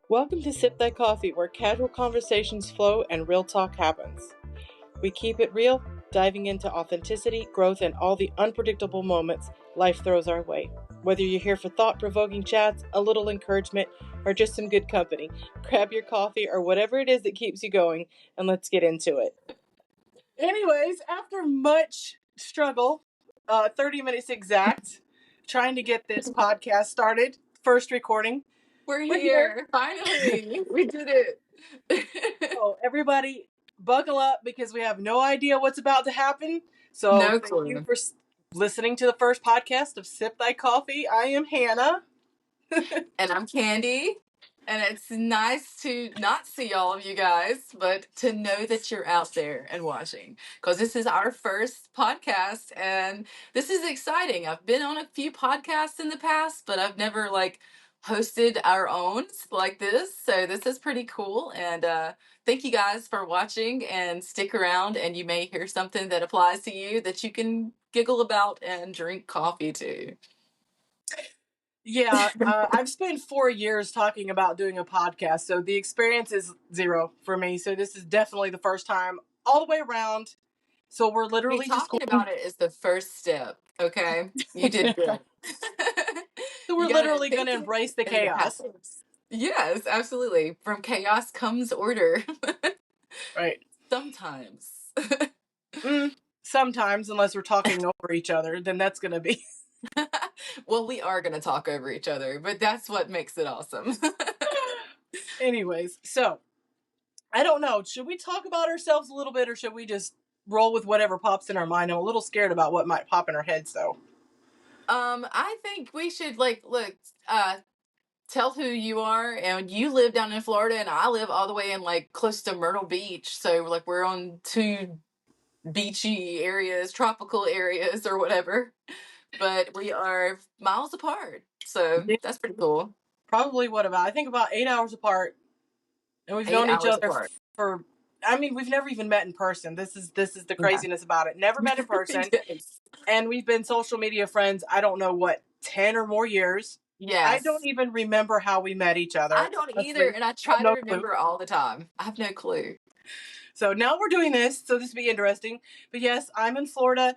Welcome to Sip That Coffee, where casual conversations flow and real talk happens. We keep it real, diving into authenticity, growth, and all the unpredictable moments life throws our way. Whether you're here for thought-provoking chats, a little encouragement, or just some good company, grab your coffee or whatever it is that keeps you going, and let's get into it. Anyways, after much struggle, 30 minutes exact, trying to get this podcast started, first recording. We're here. Finally. We did it. So everybody buckle up because we have no idea what's about to happen. So No thank you clue. for listening to the first podcast of Sip Thy Coffee. I am Hannah. And I'm Candy. And it's nice to not see all of you guys, but to know that you're out there and watching. Because this is our first podcast and this is exciting. I've been on a few podcasts in the past, but I've never hosted our own like this. So this is pretty cool. And thank you guys for watching, and stick around and you may hear something that applies to you that you can giggle about and drink coffee to. Yeah, I've spent 4 years talking about doing a podcast, so the experience is zero for me. So this is definitely the first time all the way around. So we're literally just Talking going. about it is the first step. Okay, you did good. So we're You gotta literally going think to it embrace the and it chaos. happens. Yes, absolutely. From chaos comes order. Right. Sometimes. Sometimes, unless we're talking over each other, then that's going to be. Well, we are going to talk over each other, but that's what makes it awesome. Anyways, so I don't know. Should we talk about ourselves a little bit, or should we just roll with whatever pops in our mind? I'm a little scared about what might pop in our heads, though. I think we should look, tell who you are, and you live down in Florida and I live all the way in close to Myrtle Beach. So we're on two beachy areas, tropical areas or whatever, but we are miles apart. So Yeah, that's pretty cool. probably I think about 8 hours apart, and we've 8 known each hours other apart. for. I mean, we've never even met in person. This is the Yeah. craziness about it. Never met in person, Yes. and we've been social media friends. I don't know what 10 or more years. I don't Yes. even remember how we met each other. I don't either, Honestly, and I I have try to no clue. remember all the time. I have no clue. So now we're doing this, so this will be interesting. But yes, I'm in Florida.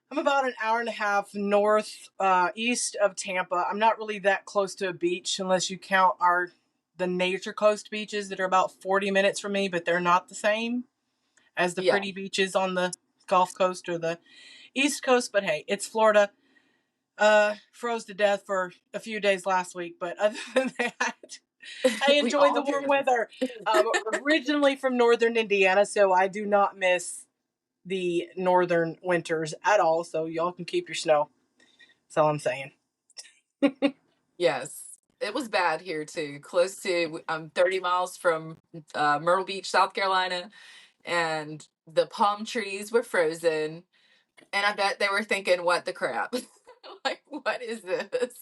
I'm about an hour and a half east of Tampa. I'm not really that close to a beach unless you count the Nature Coast beaches that are about 40 minutes from me, but they're not the same as the Yeah. pretty beaches on the Gulf Coast or the East Coast. But hey, it's Florida. Froze to death for a few days last week, but other than that, I We enjoy the all warm do. weather. Originally from northern Indiana, so I do not miss the northern winters at all. So y'all can keep your snow. That's all I'm saying. Yes. It was bad here too. Close to, I'm 30 miles from Myrtle Beach, South Carolina, and the palm trees were frozen. And I bet they were thinking, what the crap? What is this?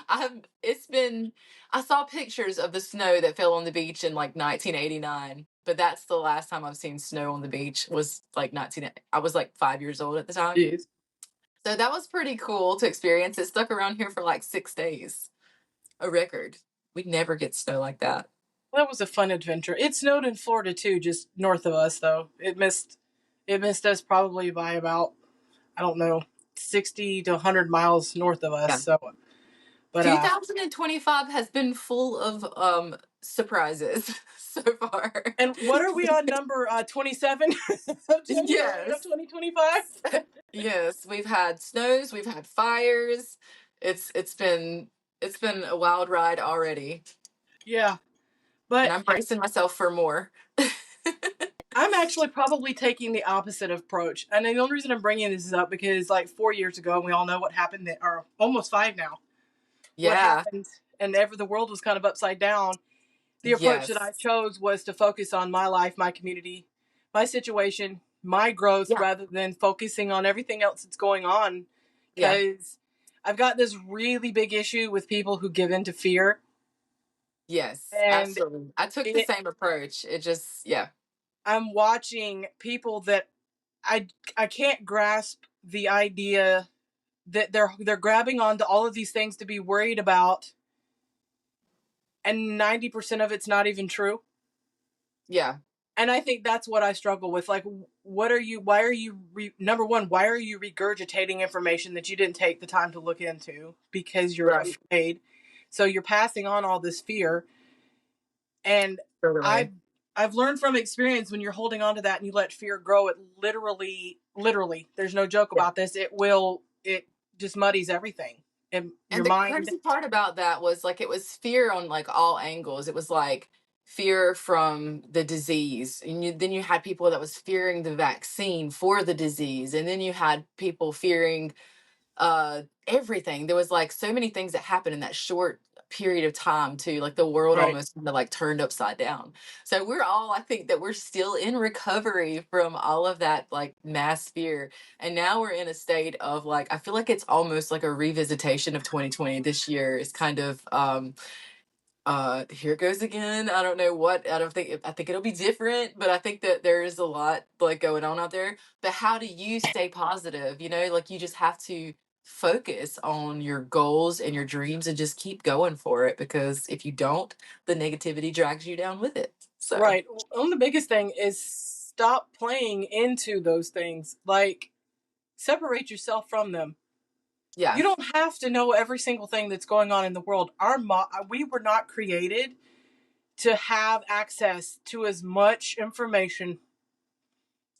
I saw pictures of the snow that fell on the beach in 1989, but that's the last time I've seen snow on the beach was I was 5 years old at the time. Jeez. So that was pretty cool to experience. It stuck around here for 6 days, a record. We'd never get snow like that. Well, that was a fun adventure. It snowed in Florida too, just north of us though. It missed us probably by about, I don't know, 60 to 100 miles north of us. Yeah. So, but 2025 has been full of surprises so far. and what are we on, number 27 of January of Yes. 2025? Yes, we've had snows, we've had fires. It's been a wild ride already, Yeah, and but I'm bracing myself for more. I'm actually probably taking the opposite approach. And the only reason I'm bringing this up because 4 years ago, and we all know what happened, or almost 5 now, what Yeah. happened, and the world was kind of upside down. The approach that I Yes. chose was to focus on my life, my community, my situation, my growth, Yeah. rather than focusing on everything else that's going on. Yeah. Because I've got this really big issue with people who give in to fear. Yes. And Absolutely. I took the same approach. It just, yeah. I'm watching people that I can't grasp the idea that they're grabbing onto all of these things to be worried about and 90% of it's not even true. Yeah. And I think that's what I struggle with. Like, why are you, number one, why are you regurgitating information that you didn't take the time to look into because you're Right. afraid? So you're passing on all this fear. And Totally. I've, I've learned from experience when you're holding on to that and you let fear grow, it literally, there's no joke Yeah. about this. It just muddies everything. And your And the mind, crazy part about that was like it was fear on like all angles. It was like fear from the disease. And then you had people that was fearing the vaccine for the disease. And then you had people fearing everything. There was like so many things that happened in that short period of time too. Like the world right, almost kind of like turned upside down. So we're all, I think that we're still in recovery from all of that like mass fear. And now we're in a state of like, I feel like it's almost like a revisitation of 2020 this year. Is kind of here goes again. I don't know what, I think it'll be different, but I think that there is a lot like going on out there. But how do you stay positive? You know, like you just have to focus on your goals and your dreams and just keep going for it, because if you don't, the negativity drags you down with it. So right. And the biggest thing is stop playing into those things. Like, separate yourself from them. yeah. You don't have to know every single thing that's going on in the world. We were not created to have access to as much information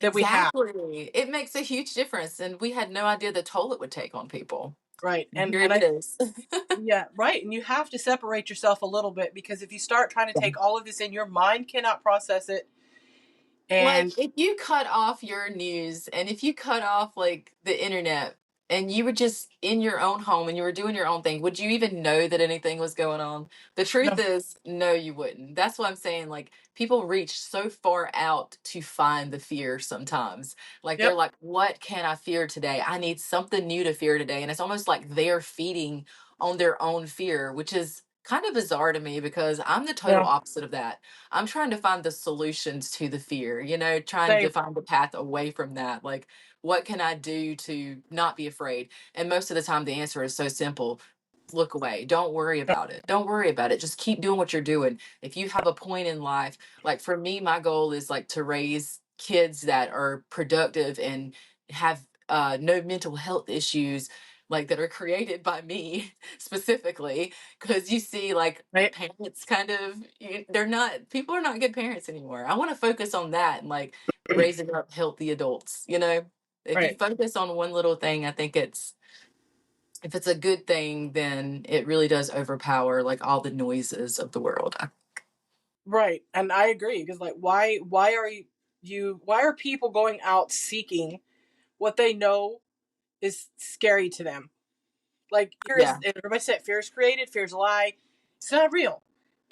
that we have, Exactly. It makes a huge difference. And we had no idea the toll it would take on people. right? And here it is. Yeah, right. And you have to separate yourself a little bit, because if you start trying to take all of this in, your mind cannot process it. Like And if you cut off your news and if you cut off like the internet and you were just in your own home and you were doing your own thing, would you even know that anything was going on? The truth no, is, no, you wouldn't. That's what I'm saying. Like people reach so far out to find the fear sometimes. Like they're yep, like, what can I fear today? I need something new to fear today. And it's almost like they're feeding on their own fear, which is kind of bizarre to me because I'm the total no, opposite of that. I'm trying to find the solutions to the fear, you know, trying to same, find the path away from that. Like, what can I do to not be afraid? And most of the time, the answer is so simple: look away. Don't worry about it. Don't worry about it. Just keep doing what you're doing. If you have a point in life, like for me, my goal is like to raise kids that are productive and have no mental health issues like that are created by me specifically, because you see like right, parents kind of they're not, people are not good parents anymore. I want to focus on that and like raising up healthy adults, you know. If you right, focus on one little thing, I think it's, if it's a good thing, then it really does overpower like all the noises of the world. right. And I agree, because like, why are why are people going out seeking what they know is scary to them? Like, fear is, Yeah. everybody said, fear is created, fear is a lie. It's not real.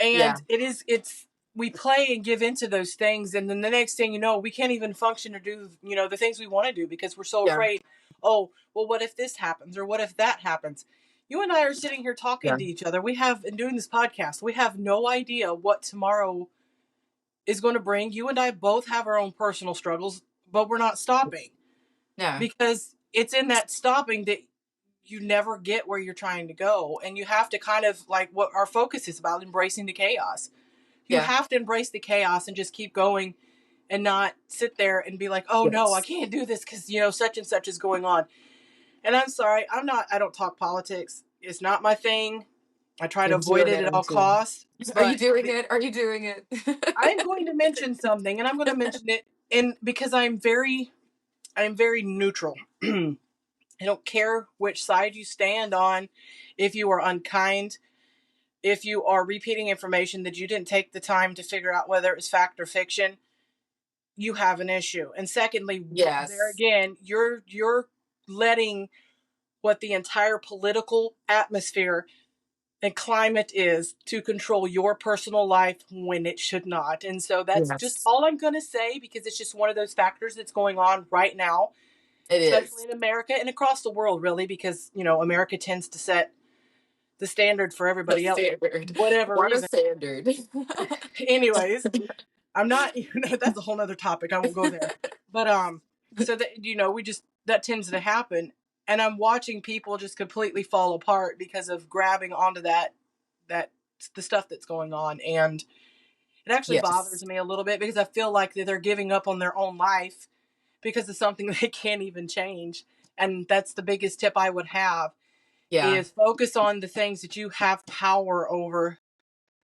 Yeah. And it's, we play and give into those things. And then the next thing you know, we can't even function or do, the things we want to do, because we're so Yeah. afraid. Oh, well, what if this happens? Or what if that happens? You and I are sitting here talking Yeah. to each other. In doing this podcast, we have no idea what tomorrow is going to bring. You and I both have our own personal struggles, but we're not stopping, No. because it's in that stopping that you never get where you're trying to go. And you have to kind of, like what our focus is about, embracing the chaos. You Yeah. have to embrace the chaos and just keep going, and not sit there and be like, oh no, I Yes. can't do this because, such and such is going on. And I'm sorry, I don't talk politics. It's not my thing. I try to I'm avoid doing it it at all until. costs. Are you But doing it? Are you doing it? I'm going to mention something, and I'm going to mention it in because I'm very neutral. I don't care which side you stand on. If you are unkind, if you are repeating information that you didn't take the time to figure out whether it was fact or fiction, you have an issue. And secondly, there Yes. again, you're letting what the entire political atmosphere and climate is to control your personal life when it should not. And so that's just Yes. all I'm going to say, because it's just one of those factors that's going on right now, It especially is. in America and across the world, really, because, America tends to set the standard for The everybody else for standard. whatever What a reason. standard. Anyways, I'm not, that's a whole nother topic. I won't go there. But, so that, we just, that tends to happen. And I'm watching people just completely fall apart because of grabbing onto that the stuff that's going on. And it actually Yes. bothers me a little bit because I feel like that they're giving up on their own life because of something they can't even change. And that's the biggest tip I would have Yeah. is focus on the things that you have power over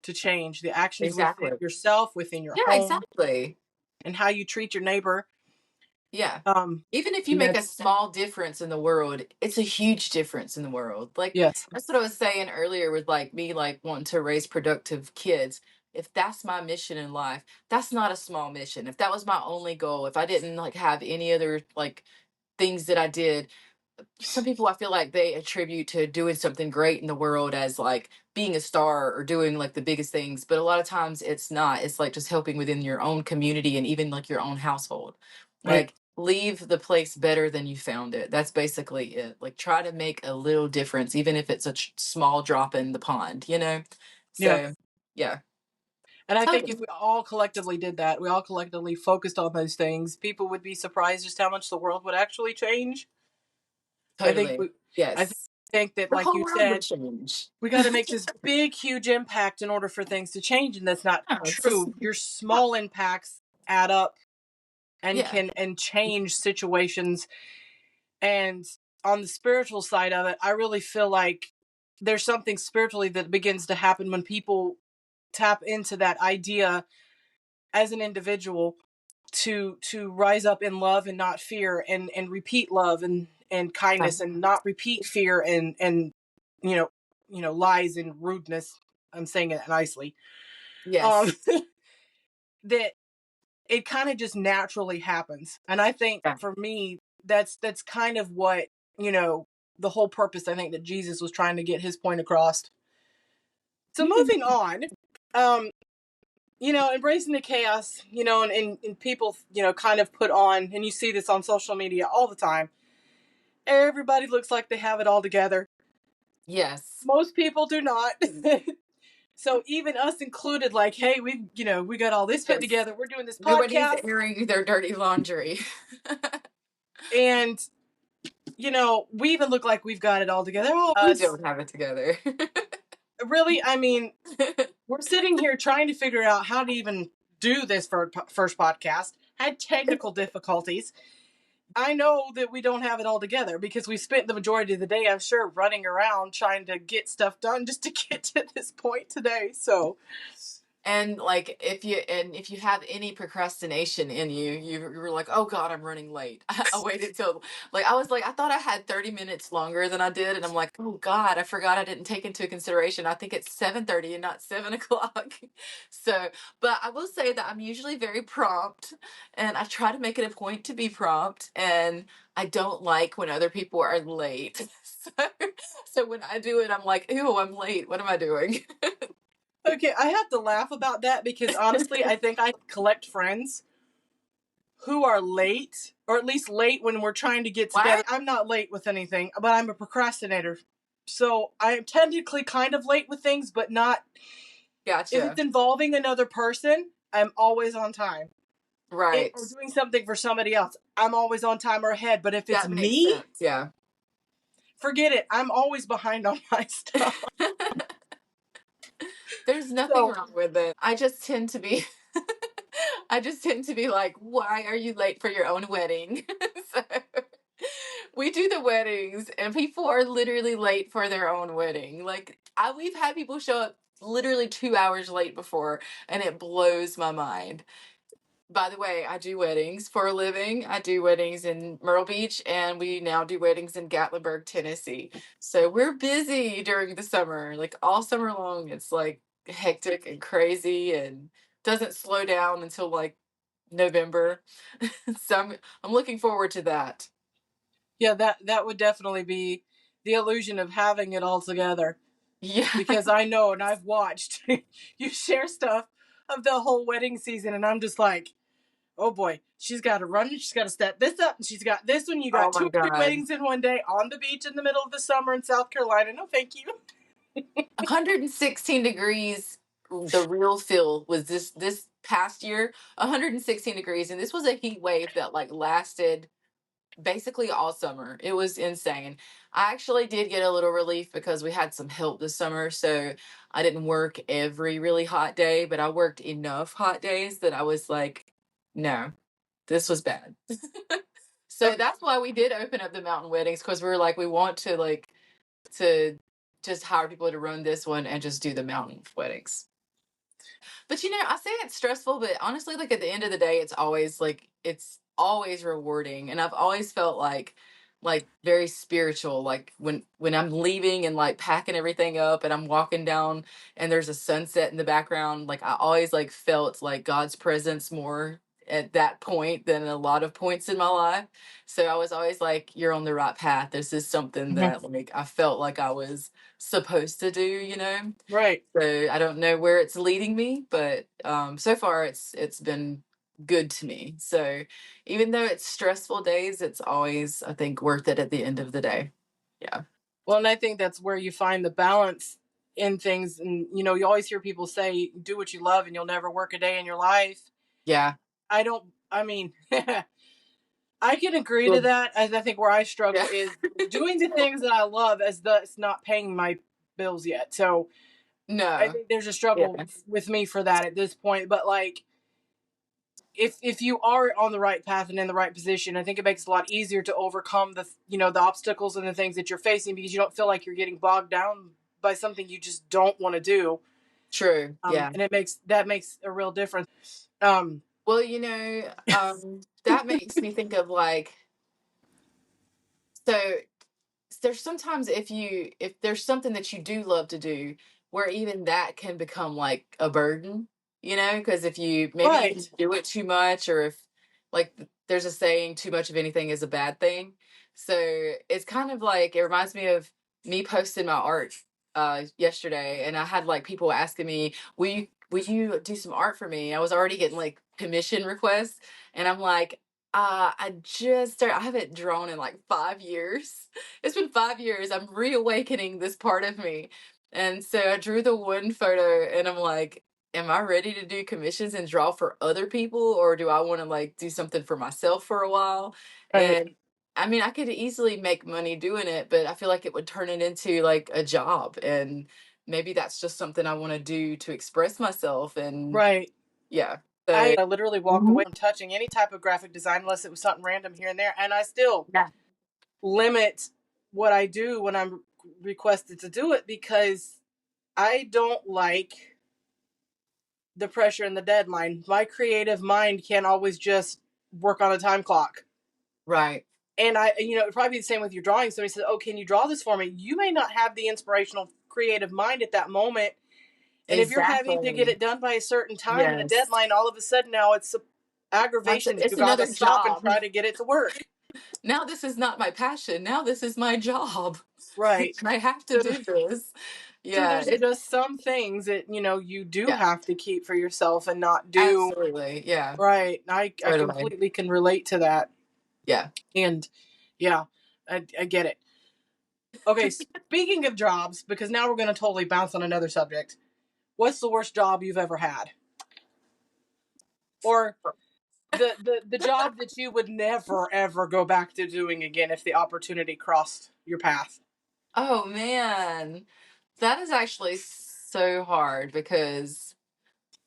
to change, the actions within Exactly. yourself, within your Yeah, home, exactly. and how you treat your neighbor. Yeah. Um, Even if you and make a that's small difference in the world, it's a huge difference in the world. Like yes, that's what I was saying earlier with like me like wanting to raise productive kids. If that's my mission in life, that's not a small mission. If that was my only goal, if I didn't like have any other like things that I did, some people I feel like they attribute to doing something great in the world as like being a star or doing like the biggest things, but a lot of times it's not. It's like just helping within your own community and even like your own household. right, Like leave the place better than you found it. That's basically it. Like try to make a little difference even if it's a small drop in the pond, you know? yeah. So, yeah. And I think if Totally. we all collectively did that, we all collectively focused on those things, people would be surprised just how much the world would actually change. I think Totally. we, I Yes. think that, The like whole you world would said, change. we got to make this big, huge impact in order for things to change, and that's not Oh, it's just true. Your small impacts add up and yeah. can and change situations. And on the spiritual side of it, I really feel like there's something spiritually that begins to happen when people tap into that idea as an individual to rise up in love and not fear, and repeat love and kindness and not repeat fear and you know lies and rudeness. I'm saying it nicely. um Yes. that it kind of just naturally happens, and I think Yeah. for me that's kind of what, the whole purpose I think that Jesus was trying to get his point across. So moving on, um embracing the chaos, and people, kind of put on, and you see this on social media all the time. Everybody looks like they have it all together. Yes. Most people do not. So even us included, like, hey, we got all this put Yes. together. We're doing this Nobody's podcast, airing their dirty laundry. and we even look like we've got it all together. Oh, We us, don't have it together. really? I mean, we're sitting here trying to figure out how to even do this for first podcast. Had technical difficulties. I know that we don't have it all together because we spent the majority of the day, I'm sure, running around trying to get stuff done just to get to this point today. So, And like if you have any procrastination in you, you were like, oh God, I'm running late. I waited till like I was like, I thought I had 30 minutes longer than I did, and I'm like, oh God, I forgot I didn't take into consideration. I think it's 7:30 and not 7 o'clock. So, but I will say that I'm usually very prompt, and I try to make it a point to be prompt, and I don't like when other people are late. So, so when I do it, I'm like, ew, I'm late. What am I doing? okay, I have to laugh about that because honestly, I think I collect friends who are late, or at least late when we're trying to get together. What? I'm not late with anything, but I'm a procrastinator. So I'm technically kind of late with things, but not if it's Gotcha. involving another person. I'm always on time. It Right. or doing something for somebody else, I'm always on time or ahead. But if it's That makes me, sense. Yeah. forget it. I'm always behind on my stuff. There's nothing So wrong with it. I just tend to be I just tend to be like, why are you late for your own wedding? So we do the weddings and people are literally late for their own wedding. Like we've had people show up literally 2 hours late before and it blows my mind. By the way, I do weddings for a living. I do weddings in Myrtle Beach, and we now do weddings in Gatlinburg, Tennessee. So we're busy during the summer, like all summer long. It's like hectic and crazy, and doesn't slow down until like November. So I'm looking forward to that. yeah, that would definitely be the illusion of having it all together. Yeah. Because I know and I've watched you share stuff of the whole wedding season, and I'm just like, oh boy, she's got to run, she's got to set this up, and she's got this one. You Oh got two my or three God. weddings in one day on the beach in the middle of the summer in South Carolina. No, thank you. 116 degrees, the real feel was this past year. 116 degrees, and this was a heat wave that like lasted basically all summer. It was insane. I actually did get a little relief because we had some help this summer. So I didn't work every really hot day, but I worked enough hot days that I was like, no, this was bad. So that's why we did open up the mountain weddings, because we were like, we want to to just hire people to run this one and just do the mountain weddings. But I say it's stressful, but honestly, like at the end of the day, it's always rewarding. And I've always felt like very spiritual. Like when I'm leaving and like packing everything up and I'm walking down and there's a sunset in the background, like I always like felt like God's presence more at that point than a lot of points in my life. So I was always like, you're on the right path. This is something Mhm. that like I felt like I was supposed to do. Right. So I don't know where it's leading me, but so far it's been good to me. So even though it's stressful days, it's always, I think, worth it at the end of the day. Yeah. Well, and I think that's where you find the balance in things. And, you always hear people say, do what you love and you'll never work a day in your life. Yeah. I don't, I mean, I can agree to Well, that. As I think where I struggle yeah. is doing the things that I love as thus not paying my bills yet. So I No. think there's a struggle Yeah. with me for that at this point. But like, if you are on the right path and in the right position, I think it makes it a lot easier to overcome the obstacles and the things that you're facing, because you don't feel like you're getting bogged down by something you just don't want to do. True. Yeah. And that makes a real difference. Um, Well, that makes me think of like, so there's sometimes if there's something that you do love to do, where even that can become like a burden, because if you maybe you right, do it too much, or if like there's a saying, too much of anything is a bad thing. So it's kind of like, it reminds me of me posting my art yesterday, and I had like people asking me, will you do some art for me? I was already getting like commission requests, and I'm like, I haven't drawn in like 5 years. It's been 5 years. I'm reawakening this part of me. And so I drew the one photo and I'm like, am I ready to do commissions and draw for other people? Or do I want to like do something for myself for a while? right, And I mean, I could easily make money doing it, but I feel like it would turn it into like a job. And maybe that's just something I want to do to express myself. And right. yeah. I So, literally walked mhm. away from touching any type of graphic design unless it was something random here and there, and I still Yeah. limit what I do when I'm requested to do it, because I don't like the pressure and the deadline. My creative mind can't always just work on a time clock. Right. And it'd probably be the same with your drawing. Somebody says, "Oh, can you draw this for me?" You may not have the inspirational, creative mind at that moment. And if you're having to get Exactly. it done by a certain time and a Yes. deadline, all of a sudden now it's aggravation that It's you got to another stop and job. try to get it to work. Now this is not my passion. Now this is my job. Right. And I have to So, do this. so Yeah, there's just some things that you do yeah, have to keep for yourself and not do. absolutely. Yeah, Right. I totally. completely can relate to that. Yeah. And yeah, I get it. Okay, speaking of jobs, because now we're going to totally bounce on another subject. What's the worst job you've ever had? Or the job that you would never ever go back to doing again if the opportunity crossed your path? Oh man. That is actually so hard because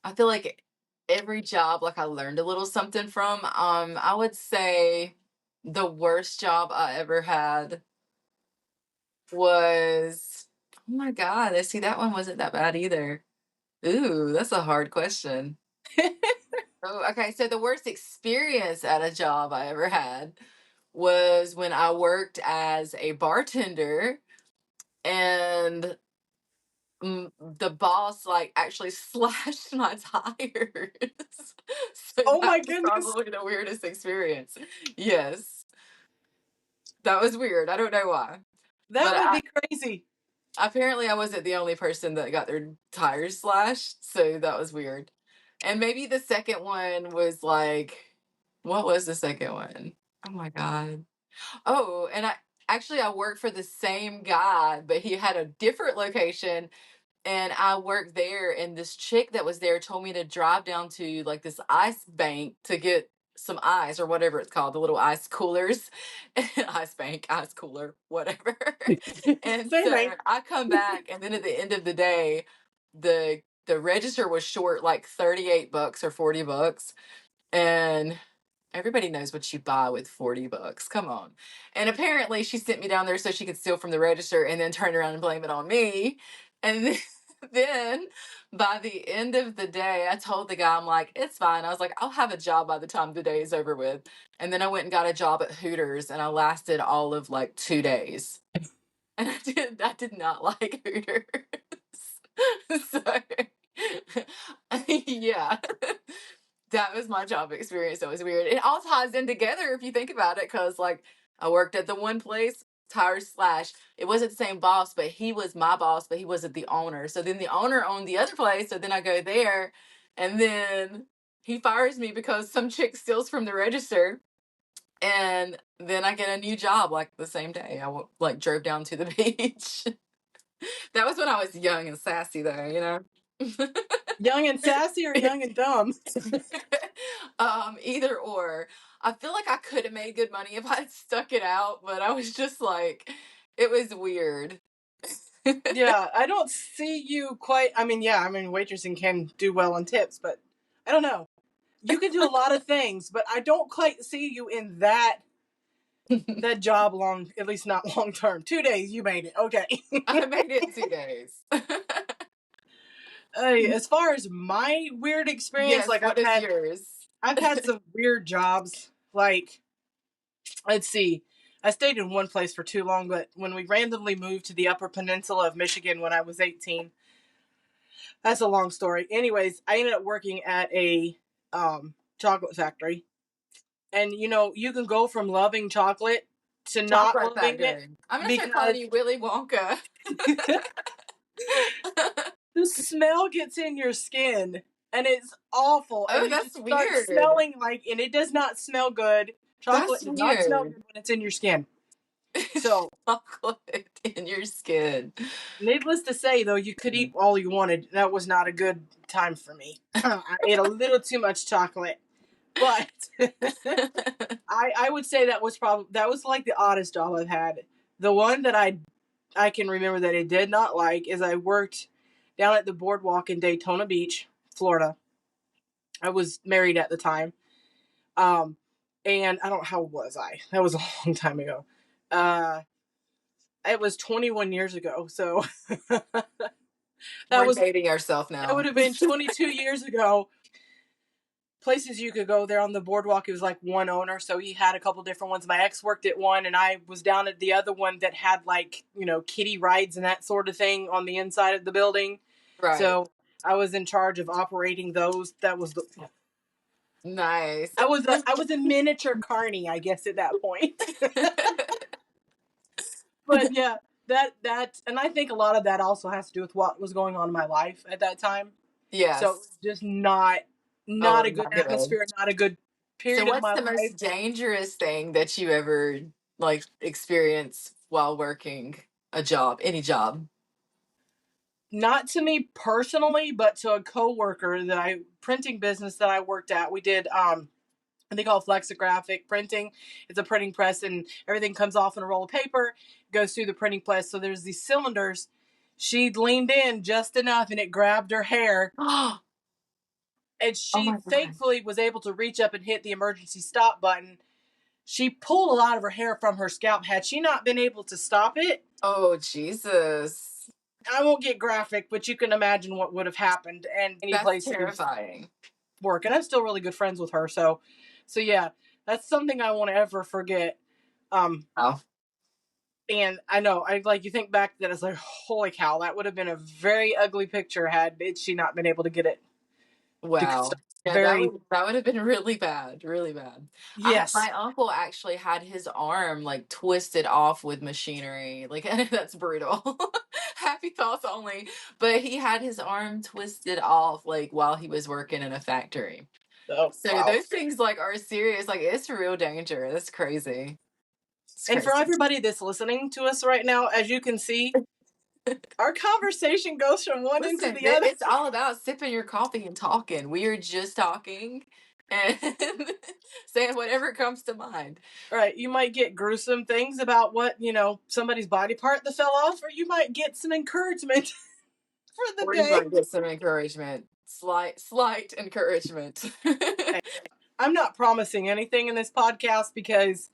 I feel like every job like I learned a little something from. I would say the worst job I ever had was, oh my God, I see that one wasn't that bad either. Ooh, that's a hard question. Oh, okay. So the worst experience at a job I ever had was when I worked as a bartender, and the boss like actually slashed my tires. So Oh that my was goodness, probably the weirdest experience. Yes, that was weird. I don't know why, that but would be crazy. apparently I wasn't the only person that got their tires slashed, so that was weird. And maybe the second one was like, what was the second one? Oh my God. Oh, and I worked for the same guy, but he had a different location, and I worked there, and this chick that was there told me to drive down to like this ice bank to get some ice or whatever it's called, the little ice coolers, ice bank, ice cooler, whatever. And Same so thing. I come back, and then at the end of the day, the register was short like $38 or $40, and everybody knows what you buy with $40. Come on. And apparently she sent me down there so she could steal from the register and then turn around and blame it on me. And then, then by the end of the day, I told the guy, I'm like, it's fine. I was like, I'll have a job by the time the day is over with. And then I went and got a job at Hooters, and I lasted all of like 2 days. And I did not like Hooters. So yeah. That was my job experience. That was weird. It all ties in together if you think about it, because like I worked at the one place, tire slash. It wasn't the same boss, but he was my boss, but he wasn't the owner. So then the owner owned the other place. So then I go there, and then he fires me because some chick steals from the register. And then I get a new job like the same day. I like drove down to the beach. That was when I was young and sassy, though, you know. Young and sassy or young and dumb? Either or. I feel like I could have made good money if I'd stuck it out, but I was just like, it was weird. Yeah, I don't see you quite. I mean, yeah, I mean, waitressing can do well on tips, but I don't know. You can do a lot of things, but I don't quite see you in that job long, at least not long term. 2 days, you made it. Okay. I made it in 2 days. As far as my weird experience, Yes, like what is yours? I've had some weird jobs. Like, let's see, I stayed in one place for too long, but when we randomly moved to the Upper Peninsula of Michigan when I was 18, that's a long story. Anyways, I ended up working at a chocolate factory, and you can go from loving chocolate to not Chocolate loving it factory. I'm gonna start because calling you Willy Wonka. the smell gets in your skin and it's awful, and Oh, you that's just start weird. smelling like, and it does not smell good. Chocolate That's does not smell weird. good when it's in your skin. So, Chocolate in your skin. needless to say, though, you could eat all you wanted. That was not a good time for me. I ate a little too much chocolate, but I would say that was like the oddest job I've had. The one that I can remember that I did not like is I worked down at the boardwalk in Daytona Beach, Florida. I was married at the time. And I don't how old was I? That was a long time ago. It was 21 years ago. So that We're was dating ourselves that would now. have been 22 years ago. Places you could go there on the boardwalk, it was like one owner, so he had a couple different ones. My ex worked at one, and I was down at the other one that had like kiddie rides and that sort of thing on the inside of the building. Right. So I was in charge of operating those. That was the Nice. I was a miniature carny, I guess, at that point. But yeah, that and I think a lot of that also has to do with what was going on in my life at that time. So it was Yes. just not Oh, a good not good. atmosphere, not a good So period of what's my the life. most dangerous thing that you ever like experience while working a job, any job? Not to me personally, but to a coworker that I printing business that I worked at. We did they call it flexographic printing. It's a printing press, and everything comes off in a roll of paper, goes through the printing press. So there's these cylinders. She leaned in just enough, and it grabbed her hair, Oh and my she God. thankfully was able to reach up and hit the emergency stop button. She pulled a lot of her hair from her scalp. Had she not been able to stop it, Oh Jesus. I won't get graphic, but you can imagine what would have happened. And any That's place she was terrifying. work, and I'm still really good friends with her. So yeah, that's something I won't ever forget. Oh, And I know I like you think back to that, it's like holy cow, that would have been a very ugly picture had she not been able to get it to wow. stop. Yeah, Very that would have been really bad, really bad. yes. My uncle actually had his arm like twisted off with machinery. Like that's brutal. Happy thoughts only. But he had his arm twisted off like while he was working in a factory. Oh So wow. those things like are serious. Like it's real danger. That's crazy. It's And for crazy. everybody that's listening to us right now, as you can see, our conversation goes from one end to Listen, the other. it's all about sipping your coffee and talking. We are just talking. and saying whatever comes to mind. Right. You might get gruesome things about what, somebody's body part that fell off, or you might get some encouragement for the Or you day. might get some encouragement. Slight encouragement. Hey, I'm not promising anything in this podcast because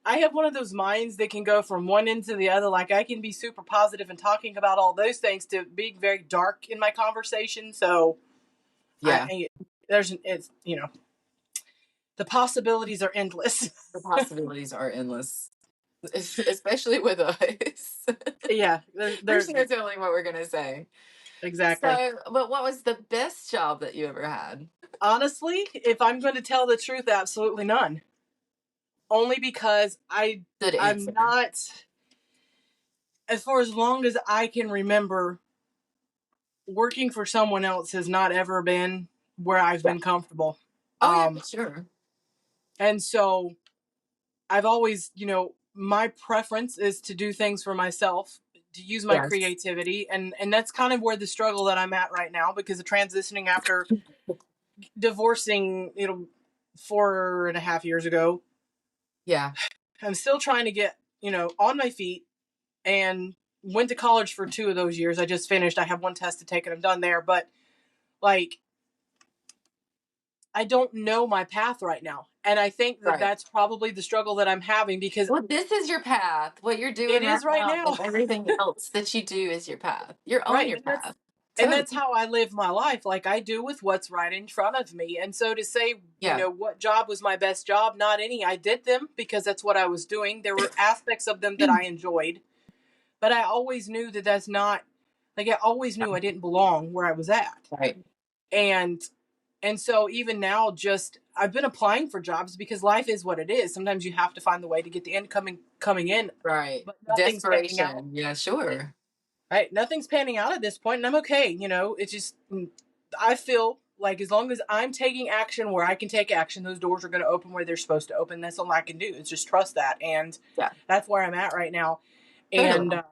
I have one of those minds that can go from one end to the other. Like I can be super positive and talking about all those things to being very dark in my conversation. So Yeah, it's, the possibilities are endless. the possibilities are endless, especially with us. Yeah, There's there's no telling what we're gonna say. exactly. So, but what was the best job that you ever had? Honestly, if I'm going to tell the truth, absolutely none. Only because Good I'm answer. not, as far as long as I can remember, working for someone else has not ever been where I've Yeah. been comfortable. Oh yeah, Um, for sure. and so I've always, my preference is to do things for myself, to use my Yes. creativity, and that's kind of where the struggle that I'm at right now because of transitioning after divorcing, 4.5 years ago. Yeah. I'm still trying to get, on my feet, and went to college for 2 of those years. I just finished. I have one test to take and I'm done there. But like, I don't know my path right now. And I think that Right. that's probably the struggle that I'm having because Well, this is your path. What you're it doing right is right now, now. and everything else that you do is your path. You're on Right. your path. And that's Totally. how I live my life. Like I do with what's right in front of me. And so to say, Yeah. what job was my best job? Not any. I did them because that's what I was doing. There were aspects of them that I enjoyed, but I always knew that that's not like I always knew I didn't belong where I was at. Right. And so even now, just I've been applying for jobs because life is what it is. Sometimes you have to find the way to get the income coming in, Right. but nothing's panning out. Desperation. Yeah, sure. Right, nothing's panning out at this point, and I'm okay. It's just I feel like as long as I'm taking action where I can take action, those doors are going to open where they're supposed to open. That's all I can do. Is just trust that, and Yeah. that's where I'm at right now. Totally. And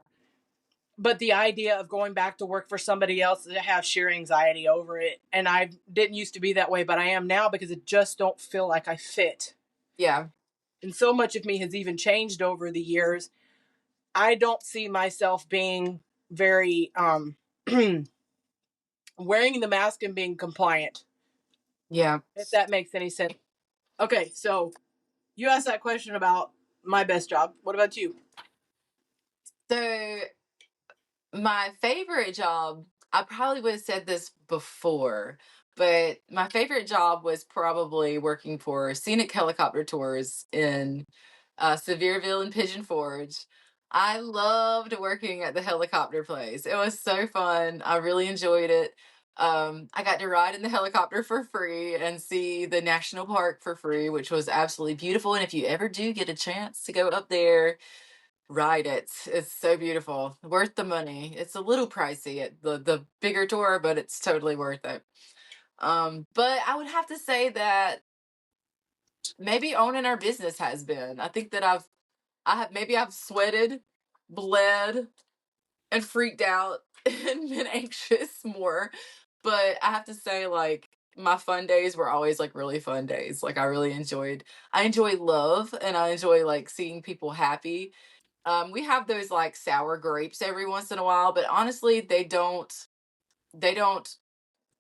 but the idea of going back to work for somebody else, I have sheer anxiety over it. And I didn't used to be that way, but I am now because it just don't feel like I fit. Yeah. And so much of me has even changed over the years. I don't see myself being very wearing the mask and being compliant, Yeah. if that makes any sense. Okay, so you asked that question about my best job. What about you? So my favorite job, I probably would have said this before, but my favorite job was probably working for Scenic Helicopter Tours in Sevierville and Pigeon Forge. I loved working at the helicopter place. It was so fun. I really enjoyed it. I got to ride in the helicopter for free and see the national park for free, which was absolutely beautiful. And if you ever do get a chance to go up there, ride it. It's so beautiful. Worth the money. It's a little pricey at the bigger tour, but it's totally worth it. But I would have to say that maybe owning our business has been. I think that I've sweated, bled, and freaked out and been anxious more. But I have to say, like, my fun days were always like really fun days. Like I enjoy love and I enjoy like seeing people happy. We have those like sour grapes every once in a while, but honestly, they don't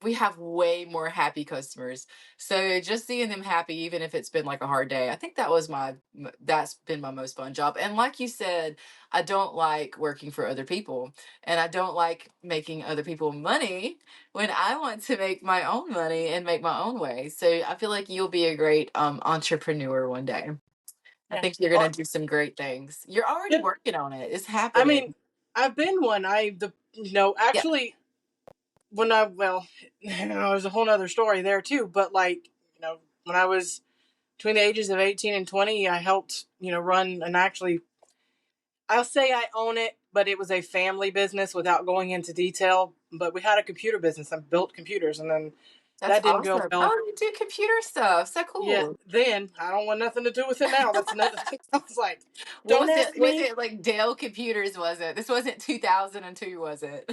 we have way more happy customers. So just seeing them happy, even if it's been like a hard day, I think that's been my most fun job. And like you said, I don't like working for other people and I don't like making other people money when I want to make my own money and make my own way. So I feel like you'll be a great entrepreneur one day. I Yeah. think you're Well, gonna do some great things. You're already yeah. working on it. It's I mean, happening. I've been one. Yeah. Actually, there's a whole other story there too. But like, when I was between the ages of 18 and 20, I helped, run and actually, I'll say I own it, but it was a family business without going into detail. But we had a computer business. I built computers, and then That's That didn't go awesome. well. Oh, you do computer stuff. So Yeah, cool. then I don't want nothing to do with it now. That's another thing. I was like, What don't was ask it? Was me. it like Dell Computers? Was it? This wasn't 2002, was it?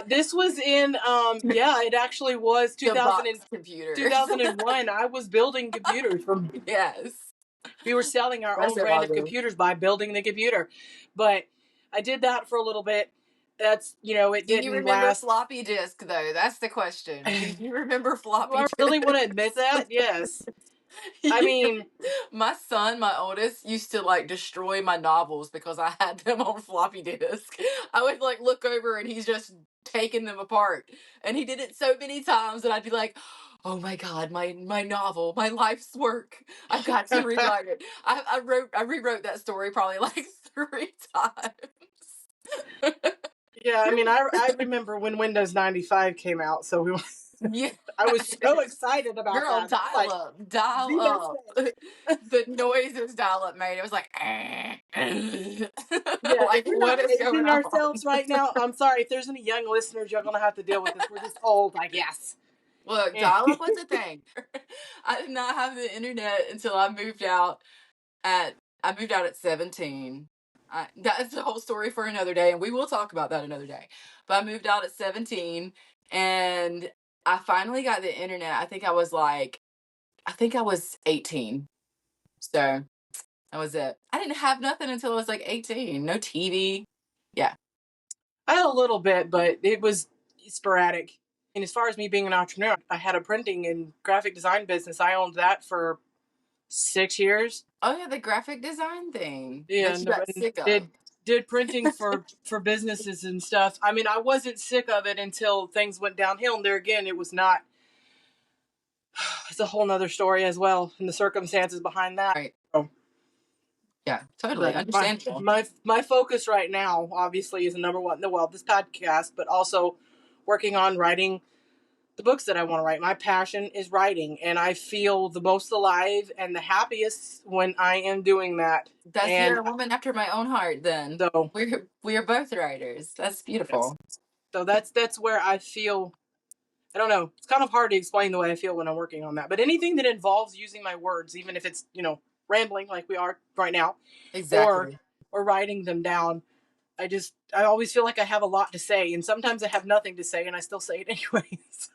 This was in yeah, it actually was The 2000 box computers. 2001. I was building computers from Yes. we were selling our That's own so brand of awesome. computers by building the computer. But I did that for a little bit. That's, it Do you didn't remember last. floppy disk though? That's the question. Do you remember Do floppy I disk? really want to admit that? Yes. I mean, My son, my oldest, used to like destroy my novels because I had them on floppy disk. I would like look over and he's just taking them apart. And he did it so many times that I'd be like, oh my God, my novel, my life's work. I've got to rewrite it. I rewrote that story probably like 3 times. yeah, I mean, I remember when Windows 95 came out, so Yeah. I was so excited about Girl, that. I was dial like, up, dial the best up. thing. The noises dial up made. It was like, Yeah, if like we're what not is going aging on? ourselves right now, I'm sorry. If there's any young listeners, you're going to have to deal with this. We're just old, I guess. Look, dial up was a thing. I did not have the internet until at I moved out at 17. That's the whole story for another day, and we will talk about that another day. But I moved out at 17, and I finally got the internet. I think I was 18. So that was it. I didn't have nothing until I was like 18. No TV. Yeah. I had a little bit, but it was sporadic. And as far as me being an entrepreneur, I had a printing and graphic design business. I owned that for 6 years. Oh yeah, the graphic design thing Yeah, that you got and sick of. did printing for businesses and stuff. I mean, I wasn't sick of it until things went downhill. And there again, it was not. It's a whole nother story as well, and the circumstances behind that. Right. So, Yeah, totally. but my Understandable. my my focus right now, obviously, is number one. Well, this podcast, but also working on writing the books that I want to write. My passion is writing, and I feel the most alive and the happiest when I am doing that. That's And You're a woman after my own heart then. so, We are both writers. That's yes, beautiful. so that's where I feel. I don't know. It's kind of hard to explain the way I feel when I'm working on that. But anything that involves using my words, even if it's rambling like we are right now, or Exactly. or writing them down, I always feel like I have a lot to say, and sometimes I have nothing to say, and I still say it anyways.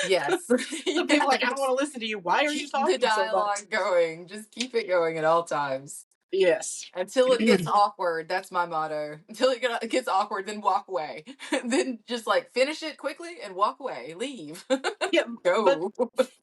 Yes. So people are like, I don't Yes. want to listen to you. Why are you Keep the talking so much? dialogue going. Just keep it going at all times. Yes. Until it gets awkward. That's my motto. Until it gets awkward, then walk away. Then just like finish it quickly and walk away. Leave. Yeah, but Go.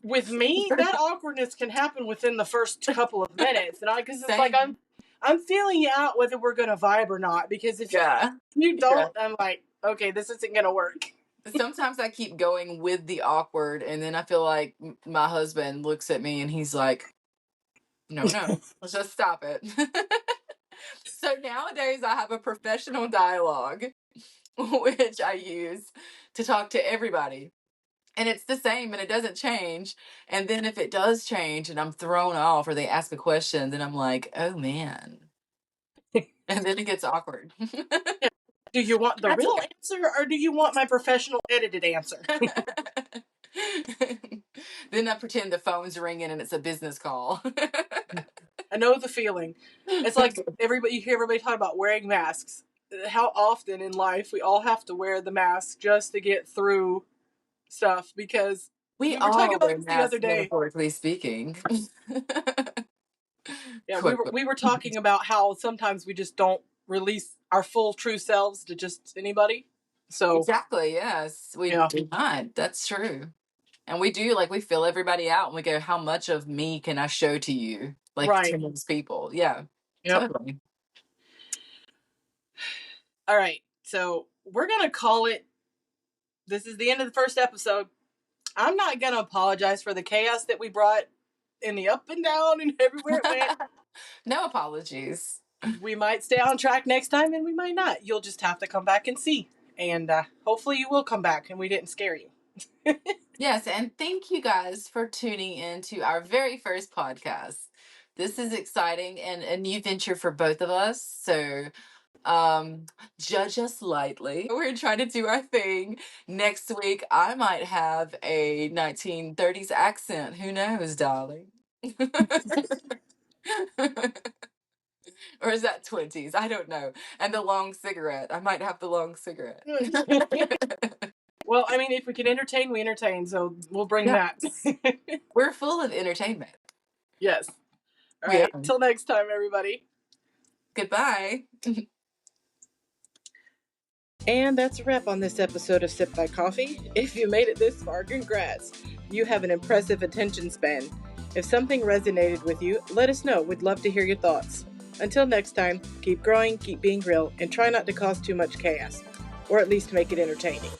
with me, that awkwardness can happen within the first couple of minutes, and because it's like Same. I'm feeling you out whether we're gonna vibe or not. Because if Yeah. you Yeah. don't, I'm like, okay, this isn't gonna work. Sometimes I keep going with the awkward, and then I feel like my husband looks at me and he's like, no, no, let's just stop it. So nowadays I have a professional dialogue, which I use to talk to everybody. And it's the same and it doesn't change. And then if it does change and I'm thrown off or they ask a question, then I'm like, oh man. And then it gets awkward. Yeah. Do you want the That's real okay. answer or do you want my professional edited answer? Then I pretend the phone's ringing and it's a business call. I know the feeling. It's like you hear everybody talk about wearing masks. How often in life we all have to wear the mask just to get through stuff, because We we were talking all about wear this the other masks, day. metaphorically speaking. Yeah, we Quote, were we were talking about how sometimes we just don't release our full true selves to just anybody. So exactly, yes. We yeah, do not. That's true. And we do, like, we fill everybody out and we go, how much of me can I show to you? Like, to right. those people. Yeah, Yep. totally. All right. So we're gonna call it. This is the end of the first episode. I'm not gonna apologize for the chaos that we brought in the up and down and everywhere it went. No apologies. We might stay on track next time, and we might not. You'll just have to come back and see. And hopefully, you will come back, and we didn't scare you. Yes, and thank you guys for tuning in to our very first podcast. This is exciting and a new venture for both of us. So Um, Judge us lightly. We're trying to do our thing. Next week, I might have a 1930s accent. Who knows, darling? Or is that 20s? I don't know. And the long cigarette. I might have the long cigarette. Well, I mean, if we can entertain, we entertain. So we'll bring Yeah. that. We're full of entertainment. Yes. All We right. are. Till next time, everybody. Goodbye. And that's a wrap on this episode of Sip by Coffee. If you made it this far, congrats. You have an impressive attention span. If something resonated with you, let us know. We'd love to hear your thoughts. Until next time, keep growing, keep being real, and try not to cause too much chaos, or at least make it entertaining.